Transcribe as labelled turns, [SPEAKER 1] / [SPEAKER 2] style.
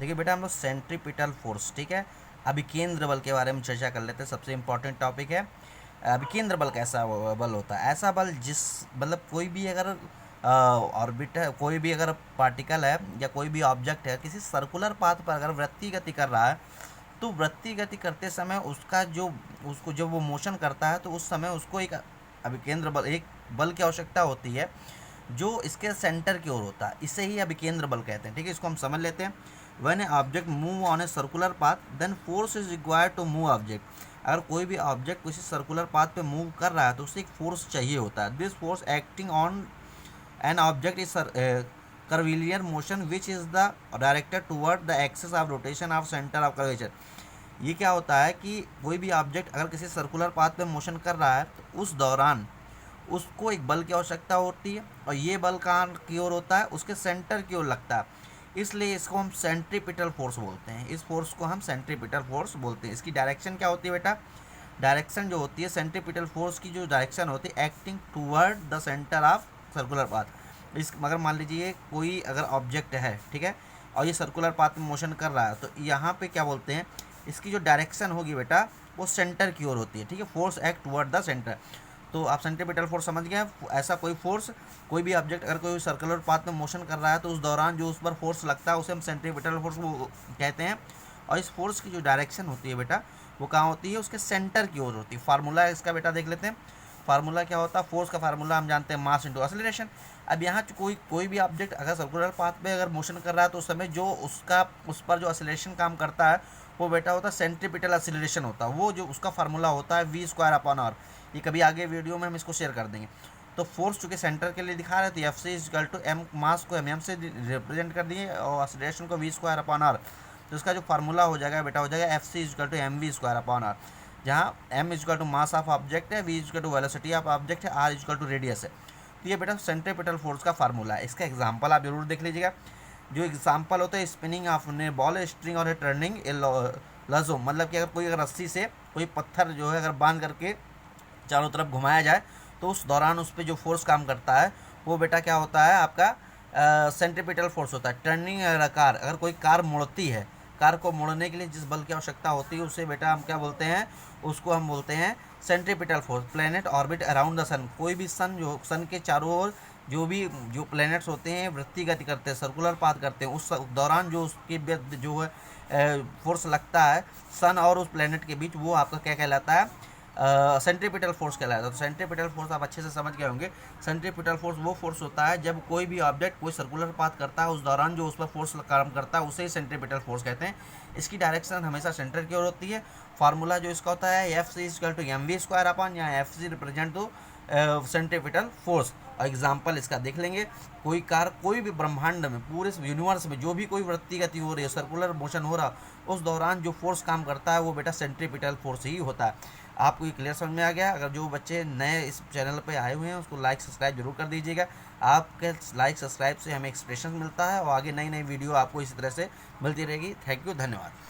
[SPEAKER 1] देखिए बेटा, हम लोग सेंट्रीपिटल फोर्स, ठीक है, अभिकेंद्र बल के बारे में चर्चा कर लेते हैं। सबसे इम्पोर्टेंट टॉपिक है अभिकेंद्र बल। कैसा बल होता है? ऐसा बल जिस मतलब कोई भी अगर ऑर्बिट है, कोई भी अगर पार्टिकल है या कोई भी ऑब्जेक्ट है किसी सर्कुलर पाथ पर अगर वृत्तीय गति कर रहा है, तो वृत्तीय गति करते समय उसका जो उसको जब वो मोशन करता है तो उस समय उसको एक अभिकेंद्र बल, एक बल की आवश्यकता होती है जो इसके सेंटर की ओर होता है। इसे ही अभिकेंद्र बल कहते हैं, ठीक है। इसको हम समझ लेते हैं। When a object move on a circular path then force is required to move object. अगर कोई भी ऑब्जेक्ट किसी सर्कुलर पाथ पे मूव कर रहा है तो उसे एक फोर्स चाहिए होता है। This force acting on an object is curvilinear motion which is the directed toward the axis of rotation of center of curvature। ये क्या होता है कि कोई भी ऑब्जेक्ट अगर किसी सर्कुलर पाथ पे मोशन कर रहा है तो उस दौरान उसको एक बल की आवश्यकता होती है, और ये बल कहाँ की ओर होता है? उसके सेंटर की ओर लगता है। इसलिए इसको हम सेंट्रीपिटल फोर्स बोलते हैं। इस फोर्स को हम सेंट्रीपिटल फोर्स बोलते हैं। इसकी डायरेक्शन क्या होती है बेटा? डायरेक्शन जो होती है सेंट्रीपिटल फोर्स की, जो डायरेक्शन होती है acting toward the centre of circular path. इस मगर मान लीजिए कोई अगर ऑब्जेक्ट है, ठीक है, और ये सर्कुलर पाथ में मोशन कर रहा है, तो यहाँ पे क्या बोलते हैं, इसकी जो डायरेक्शन होगी बेटा वो सेंटर की ओर होती है, ठीक है। Force act toward the centre. तो आप सेंट्रीपिटल फोर्स समझ गए। ऐसा कोई फोर्स, कोई भी ऑब्जेक्ट अगर कोई सर्कुलर पाथ में मोशन कर रहा है तो उस दौरान जो उस पर फोर्स लगता है उसे हम सेंट्रीपिटल फोर्स कहते हैं। और इस फोर्स की जो डायरेक्शन होती है बेटा वो कहाँ होती है? उसके सेंटर की ओर होती है। फार्मूला इसका बेटा देख लेते हैं। फार्मूला क्या होता है? फोर्स का फार्मूला हम जानते हैं, मास इंटू एक्सेलरेशन। अब यहाँ कोई भी ऑब्जेक्ट अगर सर्कुलर पाथ पे अगर मोशन कर रहा है तो उस समय जो उसका उस पर जो एक्सेलरेशन काम करता है वो बेटा होता है सेंट्रीपिटल एक्सेलरेशन होता है। वो जो उसका फार्मूला होता है v² ये कभी आगे वीडियो में हम इसको शेयर कर देंगे। तो फोर्स चूँकि सेंटर के लिए दिखा रहे थे, F C equal to M, mass को एम से रिप्रेजेंट कर दिए और एक्सेलरेशन को v²/r। तो इसका जो फार्मूला हो जाएगा बेटा हो जाएगा F C equal to mv²/r, जहाँ m equal to mass of object है, v equal to velocity of object है, r इजकल टू रेडियस है। तो ये बेटा सेंट्रीपिटल फोर्स का फार्मूला है। इसका एग्जाम्पल आप जरूर देख लीजिएगा। जो एग्जाम्पल होता है स्पिनिंग ऑफ ने बॉल, स्ट्रिंग और टर्निंग ए लजो, मतलब कि अगर कोई अगर रस्सी से कोई पत्थर जो है अगर बांध करके चारों तरफ घुमाया जाए तो उस दौरान उस पर जो फोर्स काम करता है वो बेटा क्या होता है? आपका सेंट्रीपिटल फोर्स होता है। टर्निंग कार, अगर कोई कार मुड़ती है, कार को मोड़ने के लिए जिस बल की आवश्यकता होती है उसे बेटा हम क्या बोलते हैं? उसको हम बोलते हैं centripetal force. Planet orbit around the sun, कोई भी सन जो सन के चारों ओर जो प्लैनेट्स होते हैं वृत्तीय गति करते हैं, सर्कुलर पाथ करते हैं, उस दौरान जो उसके जो है फोर्स लगता है सन और उस प्लैनेट के बीच, वो आपका क्या कहलाता है? सेंट्रीपिटल फोर्स कहलाता है। तो सेंट्रीपिटल फोर्स आप अच्छे से समझ गए होंगे। सेंट्रीपिटल फोर्स वो फोर्स होता है जब कोई भी ऑब्जेक्ट कोई सर्कुलर पाथ करता है उस दौरान जो उस पर फोर्स काम करता है उसे ही सेंट्रीपिटल फोर्स कहते हैं। इसकी डायरेक्शन हमेशा सेंटर की ओर होती है। फार्मूला जो इसका होता है F C equal to mv²/, या F C represent to centripetal force. और एग्जाम्पल इसका देख लेंगे। कोई कार, कोई भी ब्रह्मांड में, पूरे यूनिवर्स में जो भी कोई वृत्तीय गति हो रही है, सर्कुलर मोशन हो रहा, उस दौरान जो फोर्स काम करता है वो बेटा सेंट्रीपिटल फोर्स ही होता है। आपको ये क्लियर समझ में आ गया? अगर जो बच्चे नए इस चैनल पे आए हुए हैं उसको लाइक सब्सक्राइब जरूर कर दीजिएगा। आपके लाइक सब्सक्राइब से हमें एक्सप्रेशन मिलता है और आगे नई नई वीडियो आपको इसी तरह से मिलती रहेगी। थैंक यू, धन्यवाद।